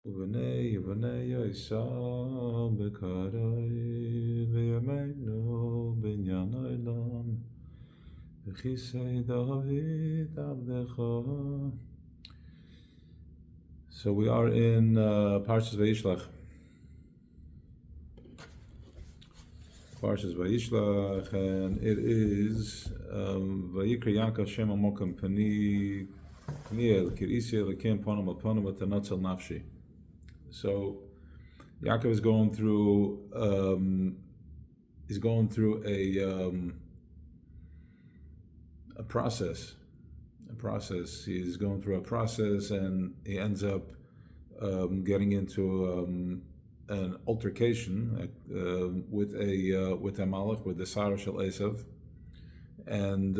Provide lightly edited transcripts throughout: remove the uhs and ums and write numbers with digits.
ובני יסע בקרי בימינו בניין העולם וכיסא דוד עבדך. So we are in Parshas Vayishlach. And it is Vayikra Yaakov Shem Amokim Peniel Elokim and I ותנצל נפשי. So Yaakov is going through a process. He's going through a process, and he ends up getting into an altercation with a malach, with the Sarah Shel Esav, and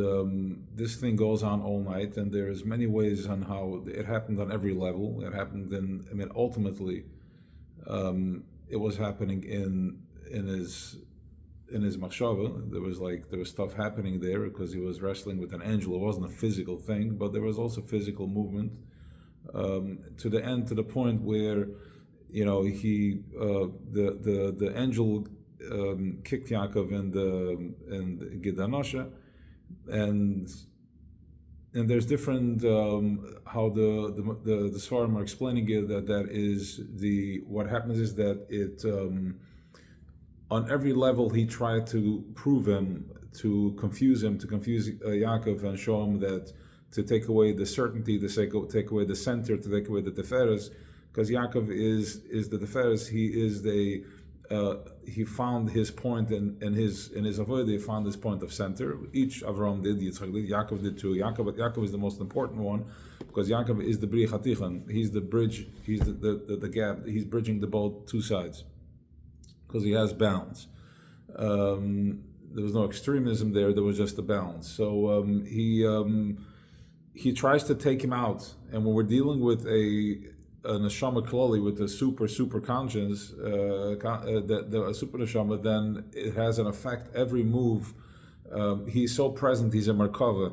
this thing goes on all night. And there's many ways on how it happened on every level. It happened ultimately, it was happening in his machshava. There was stuff happening there because he was wrestling with an angel. It wasn't a physical thing, but there was also physical movement to the point where the angel kicked Yaakov in the Gidanasha, and there's different how the Sfarim are explaining it, that is what happens is that it on every level he tried to prove him, to confuse Yaakov and show him that, to take away the certainty, to take away the center, to take away the teferes, because Yaakov is the teferes. He found his point in his avodah. He found his point of center. Each Avram did, Yitzchak did, Yaakov did too. Yaakov is the most important one, because Yaakov is the bri chatichan. He's the bridge. He's the gap. He's bridging the both two sides, because he has balance. There was no extremism there. There was just a balance. So he tries to take him out, and when we're dealing with a neshama klali, with a super conscience, the super neshama, then it has an effect. Every move, he's so present. He's a merkava,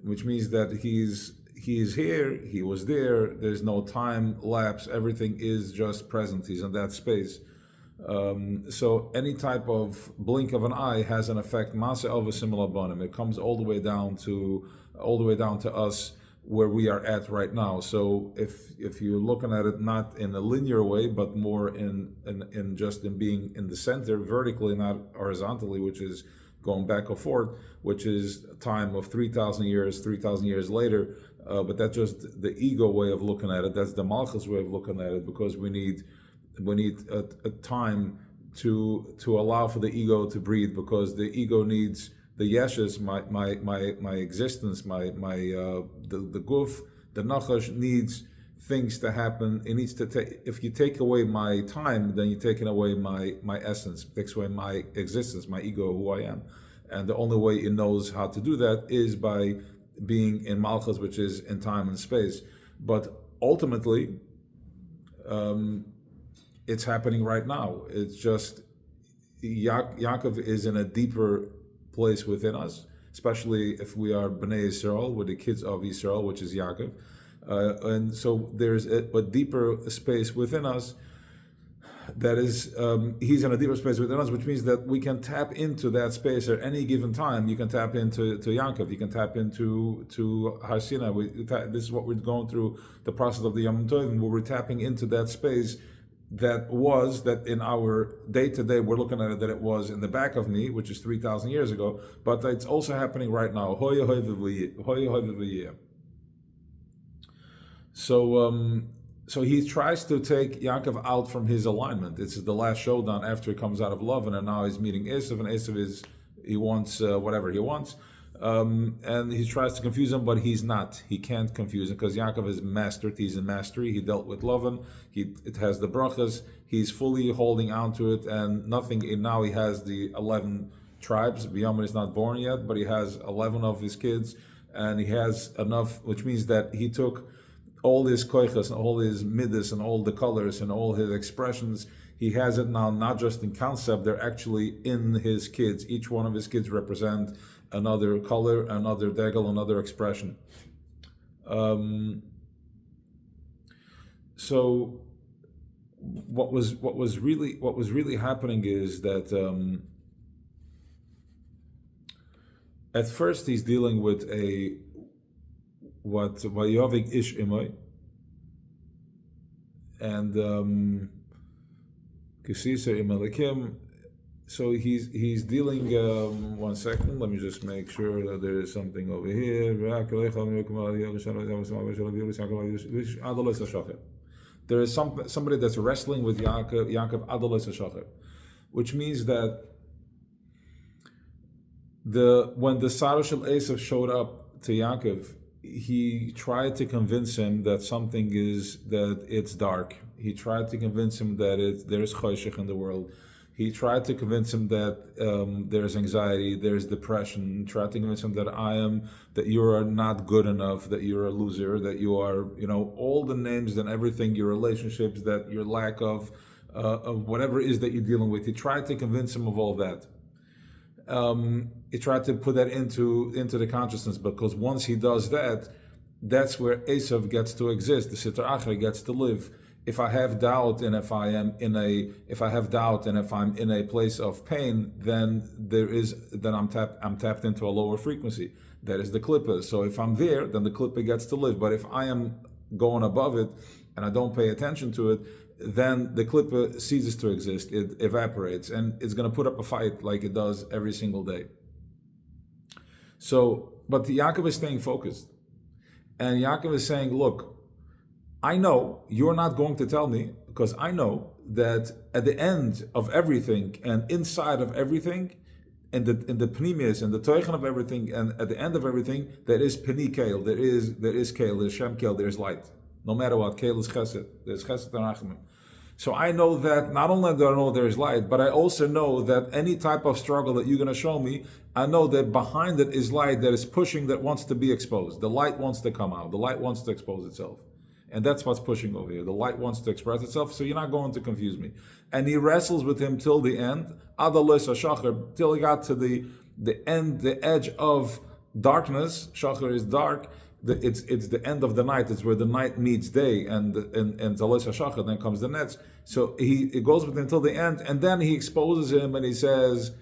which means that he's here. He was there. There's no time lapse. Everything is just present. He's in that space. So any type of blink of an eye has an effect. Masa elva similar bonim. It comes all the way down to us, where we are at right now. So if you're looking at it not in a linear way, but more in being in the center, vertically, not horizontally, which is going back and forth, which is time of 3,000 years later. But that's just the ego way of looking at it. That's the malchus way of looking at it, because we need a time to allow for the ego to breathe, because the ego needs the yeshes, my existence, the guf, the nachash needs things to happen. It needs to take. If you take away my time, then you're taking away my essence. It takes away my existence, my ego, who I am. And the only way it knows how to do that is by being in malchus, which is in time and space. But ultimately, it's happening right now. It's just Yaakov is in a deeper place within us, especially if we are Bnei Yisrael, we're the kids of Yisrael, which is Yaakov, and so there's a deeper space within us. That is, he's in a deeper space within us, which means that we can tap into that space at any given time. You can tap into Yaakov, you can tap into Har Sinai. This is what we're going through, the process of the Yom Tovim, where we're tapping into that space that in our day-to-day we're looking at it, that it was in the back of me, which is 3,000 years ago, but it's also happening right now. So he tries to take Yaakov out from his alignment. This is the last showdown after he comes out of love, and now he's meeting Esav, and Esav he wants whatever he wants. And he tries to confuse him, but he's not. He can't confuse him, because Yaakov is mastered. He's in mastery. He dealt with Lavan. It has the brachas. He's fully holding on to it, and nothing. And now he has the 11 tribes. Binyamin is not born yet, but he has 11 of his kids, and he has enough, which means that he took all his koichas and all his midas and all the colors and all his expressions. He has it now, not just in concept. They're actually in his kids. Each one of his kids represent another color, another degel, another expression. So what was really happening is that at first he's dealing with a what Vayovig ish imoy, and Kisisa im Elekim. So he's dealing. 1 second. Let me just make sure that there is something over here. There is somebody that's wrestling with Yaakov Adolos HaShachar, which means that when the Sarah Shel Esav showed up to Yaakov, he tried to convince him that it's dark. He tried to convince him that there's choshech in the world. He tried to convince him that there's anxiety, there's depression. He tried to convince him that you are not good enough, that you're a loser, that you are, all the names and everything, your relationships, that your lack of whatever it is that you're dealing with. He tried to convince him of all that. He tried to put that into the consciousness, because once he does that, that's where Esav gets to exist. The Sitra Achra gets to live. If I have doubt, and if I'm in a place of pain, then I'm tapped into a lower frequency. That is the klippa. So if I'm there, then the klippa gets to live. But if I am going above it and I don't pay attention to it, then the klippa ceases to exist. It evaporates, and it's going to put up a fight like it does every single day. So, but Yaakov is staying focused, and Yaakov is saying, "Look, I know you're not going to tell me, because I know that at the end of everything and inside of everything, in the pnimius and the toichen of everything, and at the end of everything, there is peni kael, there is kael, there's shem kael, there's light. No matter what, kael is chesed, there's chesed and rachamim. So I know that not only do I know there's light, but I also know that any type of struggle that you're going to show me, I know that behind it is light that is pushing, that wants to be exposed. The light wants to come out. The light wants to expose itself. And that's what's pushing over here. The light wants to express itself, so you're not going to confuse me." And he wrestles with him till the end, Adalos HaShachar, till he got to the end, the edge of darkness. Shachar is dark. It's the end of the night. It's where the night meets day, and Adalos HaShachar, then comes the next. So it goes with him till the end, and then he exposes him, and he says,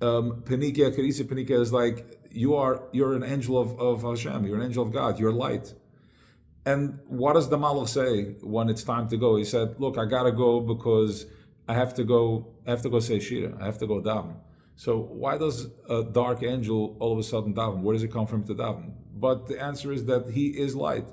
Penikia Karisi Penikia is like, you're an angel of Hashem, you're an angel of God, you're light. And what does the Malach say when it's time to go? He said, "Look, I gotta go because I have to go say Shira. I have to go daven." So why does a dark angel all of a sudden daven? Where does it come from to daven? But the answer is that he is light,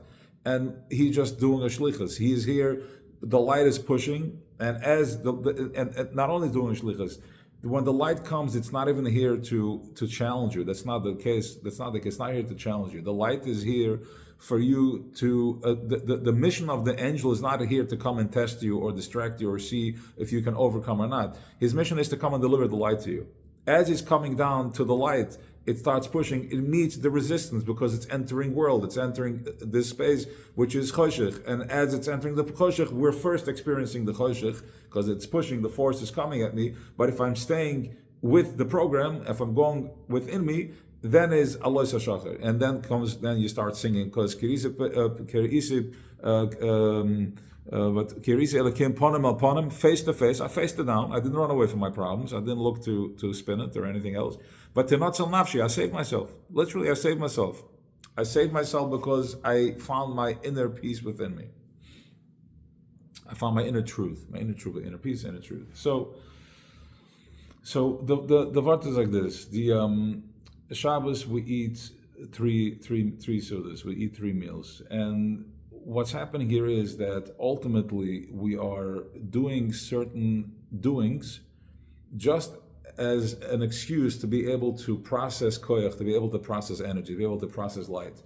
and he's just doing a shlichus. He is here. The light is pushing, and and not only doing a shlichus. When the light comes, it's not even here to challenge you. That's not the case. That's not the case. It's not here to challenge you. The light is here for you to, the mission of the angel is not here to come and test you or distract you or see if you can overcome or not. His mission is to come and deliver the light to you. As he's coming down to the light, it starts pushing, it meets the resistance because it's entering world, it's entering this space, which is choshech. And as it's entering the choshech, we're first experiencing the choshech because it's pushing, the force is coming at me. But if I'm staying with the program, if I'm going within me, then is Alois HaShachar. And then you start singing, because Kirisi Elokim Ponim al Ponim, face to face. I faced it down. I didn't run away from my problems. I didn't look to spin it or anything else. But vatnצל nafshi, I saved myself. Literally, I saved myself. I saved myself because I found my inner peace within me. I found my inner truth, inner peace, inner truth. So the vart is like this. The Shabbos, we eat three sudas. We eat 3 meals, and what's happening here is that ultimately we are doing certain doings just as an excuse to be able to process koyach, to be able to process energy, to be able to process light.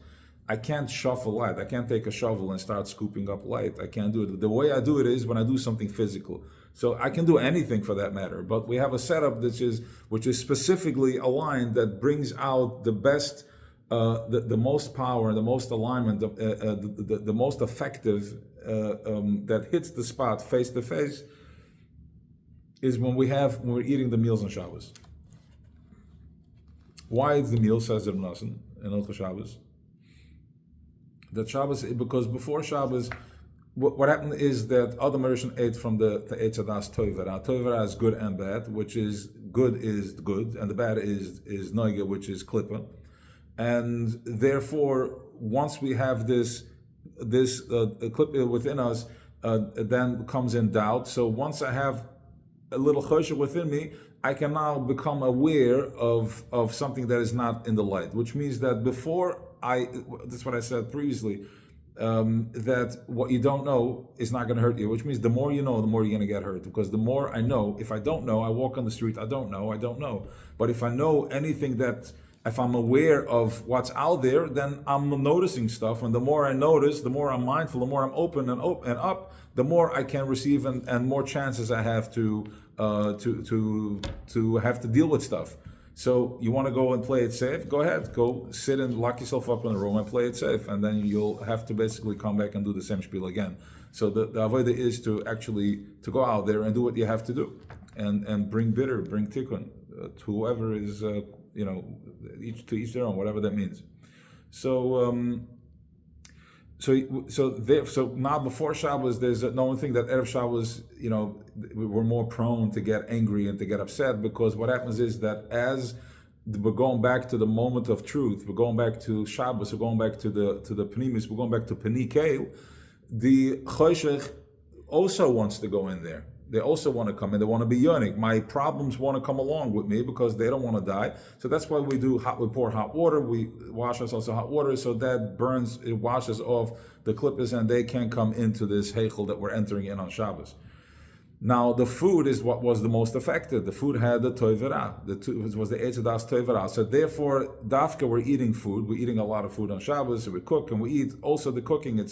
I can't shuffle light. I can't take a shovel and start scooping up light. I can't do it. The way I do it is when I do something physical. So I can do anything for that matter, but we have a setup which is specifically aligned, that brings out the best, the most power, the most alignment, the most effective, that hits the spot face to face, is when we're eating the meals on Shabbos. Why is the meal, says Reb Nosson in Hilchos Shabbos? That Shabbos, because before Shabbos, what happened is that Adam Rishon ate from the Eitz Hadas Toivera. Toivera is good and bad, which is good, and the bad is Noiga, which is Klippa. And therefore, once we have this Klippa within us, then comes in doubt. So once I have a little choshev within me, I can now become aware of something that is not in the light, which means that before that's what I said previously, that what you don't know is not going to hurt you, which means the more you know, the more you're going to get hurt. Because the more I know, if I don't know, I walk on the street, I don't know. But if I know anything if I'm aware of what's out there, then I'm noticing stuff. And the more I notice, the more I'm mindful, the more I'm open and up, the more I can receive and more chances I have to have to deal with stuff. So you want to go and play it safe? Go ahead. Go sit and lock yourself up in a room and play it safe. And then you'll have to basically come back and do the same spiel again. So the avodah is to go out there and do what you have to do. And bring bitter, bring tikkun to whoever is, each their own, whatever that means. So now before Shabbos, there's no one thing that Erev Shabbos, we're more prone to get angry and to get upset, because what happens is that as we're going back to the moment of truth, we're going back to Shabbos, we're going back to the Pnimis, we're going back to Penikeil, the Choshech also wants to go in there. They also want to come in. They want to be yonik. My problems want to come along with me because they don't want to die. So that's why we pour hot water. We wash ourselves in hot water, so that it washes off the klippas, and they can't come into this heichel that we're entering in on Shabbos. Now, the food is what was the most affected. The food had the toivera. It was the Eitz Hadas toivera. So therefore, dafka, we're eating food. We're eating a lot of food on Shabbos. So we cook and we eat. Also, the cooking,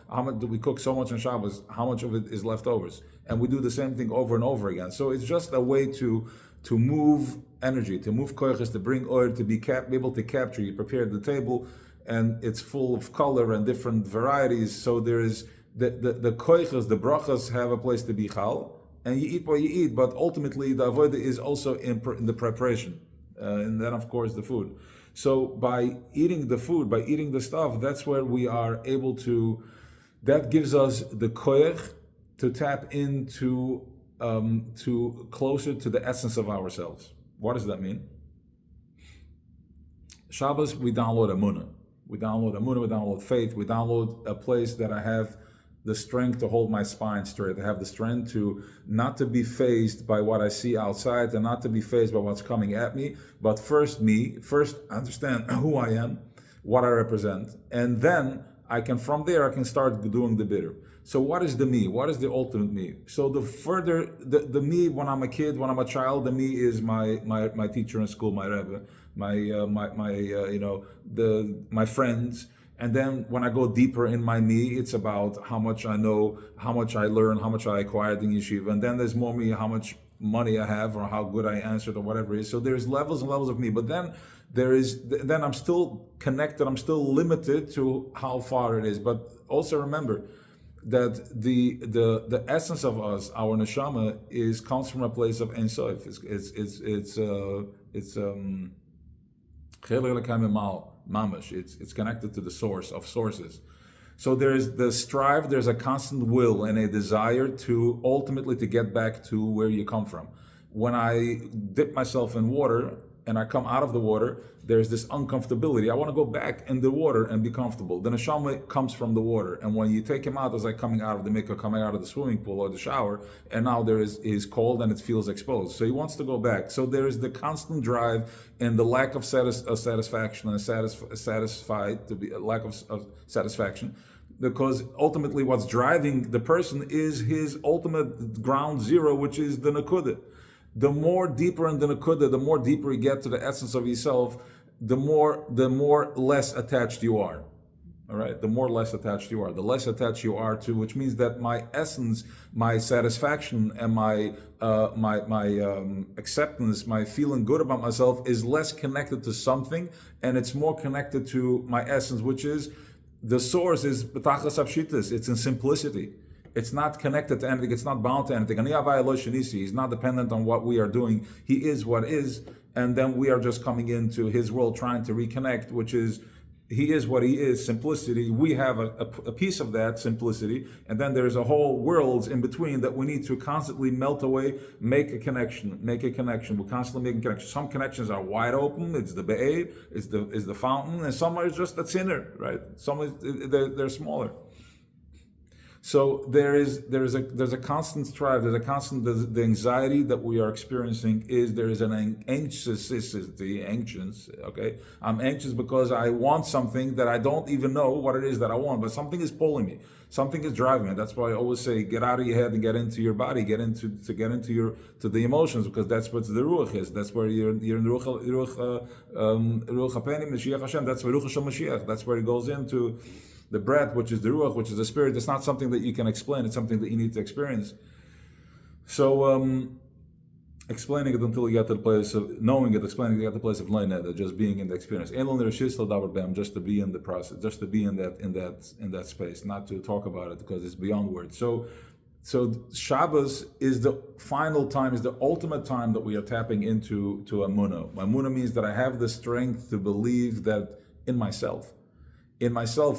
how much do we cook so much on Shabbos? How much of it is leftovers? And we do the same thing over and over again. So it's just a way to move energy, to move koiches, to bring oil, to be able to capture. You prepare the table, and it's full of color and different varieties. So there is the koiches, the brachas have a place to be chal, and you eat what you eat. But ultimately, the avodah is also in the preparation, and then of course the food. So by eating the food, by eating the stuff, that's where we are able to. That gives us the koich to tap into to closer to the essence of ourselves. What does that mean? Shabbos, we download emunah. We download faith. We download a place that I have the strength to hold my spine straight. I have the strength to not to be fazed by what I see outside, and not to be fazed by what's coming at me, but first understand who I am, what I represent, and then from there I can start doing the bitter. So what is the me? What is the ultimate me? So the further, the me when I'm a kid, when I'm a child, the me is my teacher in school, my Rebbe, my friends. And then when I go deeper in my me, it's about how much I know, how much I learn, how much I acquired in yeshiva. And then there's more me, how much money I have, or how good I answered, or whatever it is. So there's levels and levels of me. But then then I'm still connected, I'm still limited to how far it is. But also remember that the essence of us, our neshama, comes from a place of Ein Sof. It's connected to the source of sources. So there's the strive, there's a constant will and a desire to ultimately to get back to where you come from. When I dip myself in water and I come out of the water, there's this uncomfortability. I want to go back in the water and be comfortable. The neshama comes from the water, and when you take him out, it's like coming out of the mikveh, coming out of the swimming pool or the shower, and now he's cold and it feels exposed. So he wants to go back. So there is the constant drive and the lack of satisfaction and lack of satisfaction, because ultimately what's driving the person is his ultimate ground zero, which is the nakudah. The more deeper in the nakudah, the more deeper you get to the essence of yourself, the more less attached you are. All right, the more less attached you are, the less attached you are to, which means that my essence, my satisfaction, and my acceptance, my feeling good about myself is less connected to something, and it's more connected to my essence, which is the source is b'tachas apshitas. It's in simplicity. It's not connected to anything. It's not bound to anything. He's not dependent on what we are doing. He is what is, and then we are just coming into his world, trying to reconnect, which is He is what he is, simplicity. We have a piece of that simplicity, and then there's a whole worlds in between that we need to constantly melt away, make a connection. We're constantly making connections. Some connections are wide open. It's the Be'ed, is the fountain, and some are just a thinner, right? Some they're smaller. So there's a constant strive. There's a constant the anxiety that we are experiencing there is an anxious. Okay, I'm anxious because I want something that I don't even know what it is that I want, but something is pulling me. Something is driving me. That's why I always say, get out of your head and get into your body. Get into the emotions, because that's what the ruach is. That's where you're in ruach pנים, Mashiach Hashem. That's where ruach Hashem Mashiach. That's where it goes into the breath, which is the ruach, which is the spirit. It's not something that you can explain. It's something that you need to experience. So explaining it until you get to the place of knowing it, explaining it, you get to the place of learning, just being in the experience. Just to be in the process, just to be in that space, not to talk about it because it's beyond words. So Shabbos is the final time, is the ultimate time that we are tapping into Amunah. Amunah means that I have the strength to believe that in myself,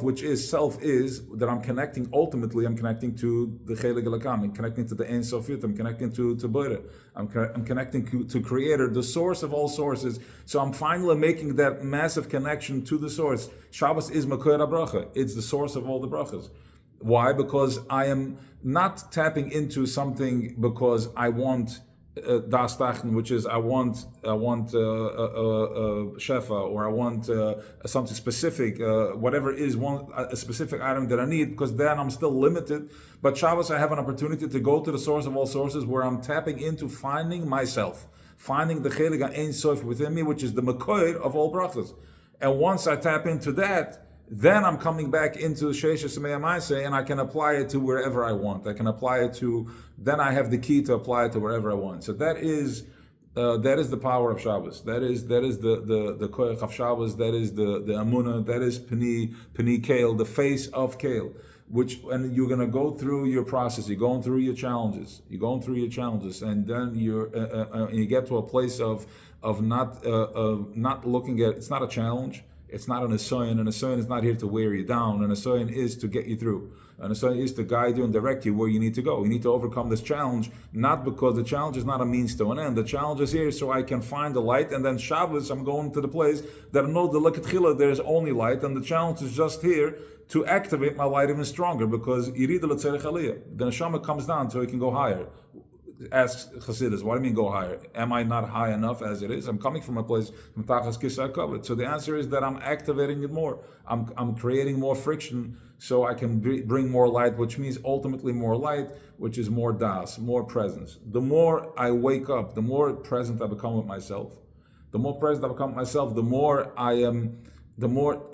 which is self, is that I'm connecting. Ultimately, I'm connecting to the Chelik Elakam. I'm connecting to the Ein Sofit. I'm connecting to Boire. I'm connecting to Creator, the source of all sources. So I'm finally making that massive connection to the source. Shabbos is Makor HaBracha. It's the source of all the brachas. Why? Because I am not tapping into something because I want das Tachen, which is I want shefa, or I want something specific, whatever is a specific item that I need, because then I'm still limited. But Shabbos, I have an opportunity to go to the source of all sources, where I'm tapping into finding myself, finding the Chelik Ein Sof within me, which is the Makor of all brachas. And once I tap into that, then I'm coming back into Sheishes Semei Maaseh, and I can apply it to wherever I want. I can apply it to, then I have the key to apply it to wherever I want. So that is the power of Shabbos. That is the koach of Shabbos. That is the Amunah. That is Peni Kale, the face of Kale. And you're going to go through your process. You're going through your challenges. And then you get to a place of not looking at. It's not a challenge. It's not an asoyan. An asoyan is not here to wear you down. An asoyan is to get you through. An asoyan is to guide you and direct you where you need to go. You need to overcome this challenge, not because the challenge is not a means to an end. The challenge is here so I can find the light, and then Shabbos, I'm going to the place that I know the lekatchila, there is only light, and the challenge is just here to activate my light even stronger, because Yirida l'tzerech aliyah. The neshama comes down so it can go higher. Asks Chassidus, what do you mean go higher? Am I not high enough as it is? I'm coming from a place from Tachas Kisar Kavod. So the answer is that I'm activating it more. I'm creating more friction so I can bring more light, which means ultimately more light, which is more das, more presence. The more I wake up, the more present I become with myself. The more present I become with myself, the more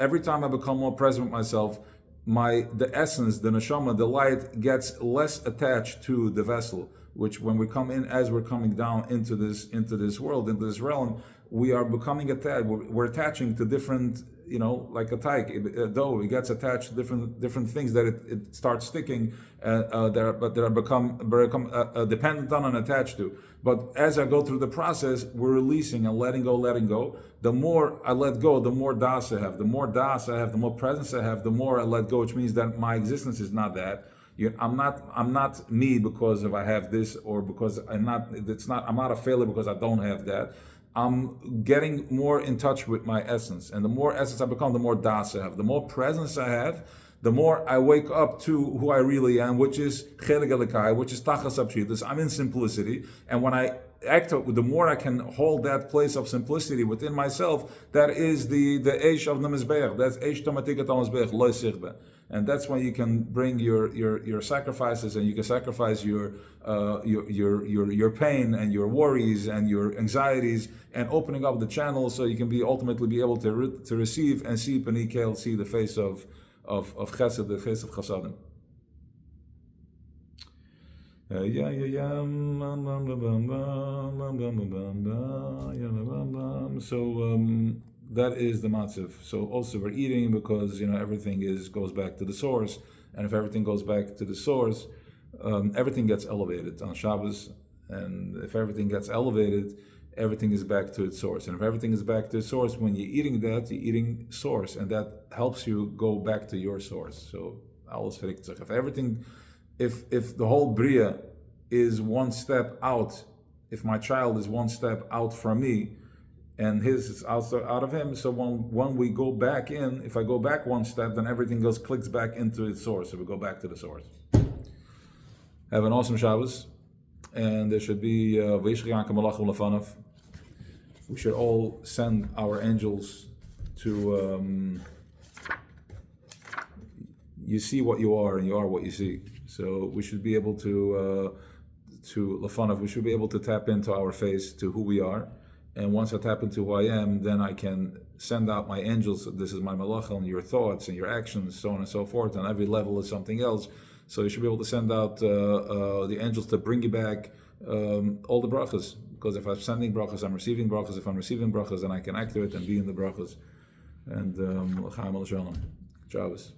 every time I become more present with myself, the essence, the neshama, the light gets less attached to the vessel. Which when we come in, as we're coming down into this world, into this realm, we are becoming attached. We're attaching to different, like a teig, dough. It gets attached to different things that it starts sticking, that are become dependent on and attached to. But as I go through the process, we're releasing and letting go. The more I let go, the more das I have. The more das I have, the more presence I have. The more I let go, which means that my existence is not that. I'm not me because if I have this, or because I'm not a failure because I don't have that. I'm getting more in touch with my essence, and the more essence I become, the more das I have. The more presence I have, the more I wake up to who I really am, which is Chelik Elikai, which is Tachas Apshidus. I'm in simplicity, and when I act, the more I can hold that place of simplicity within myself, that is the Eish of the Mizbeach. That's Eish Tomatikat HaMizbeach, Lo Sichbe. And that's when you can bring your sacrifices, and you can sacrifice your pain and your worries and your anxieties, and opening up the channel so you can ultimately be able to receive and see Peni Kale, see the face of Chesed, the face of Chasadim. So that is the matziv. So also we're eating because everything goes back to the source, and if everything goes back to the source, everything gets elevated on Shabbos, and if everything gets elevated, everything is back to its source. And if everything is back to its source, when you're eating that, you're eating source, and that helps you go back to your source. So if the whole Bria is one step out, if my child is one step out from me, and his is out of him, so when we go back in, if I go back one step, then everything clicks back into its source, so we go back to the source. Have an awesome Shabbos, and there should be we should all send our angels to you see what you are and you are what you see. So we should be able to Lafanov, we should be able to tap into our face, to who we are. And once I tap into who I am, then I can send out my angels. This is my malacha, and your thoughts and your actions, so on and so forth. And every level is something else. So you should be able to send out the angels to bring you back all the brachas. Because if I'm sending brachas, I'm receiving brachas. If I'm receiving brachas, then I can activate and be in the brachas. And l'chaim al shalom. Shabbos.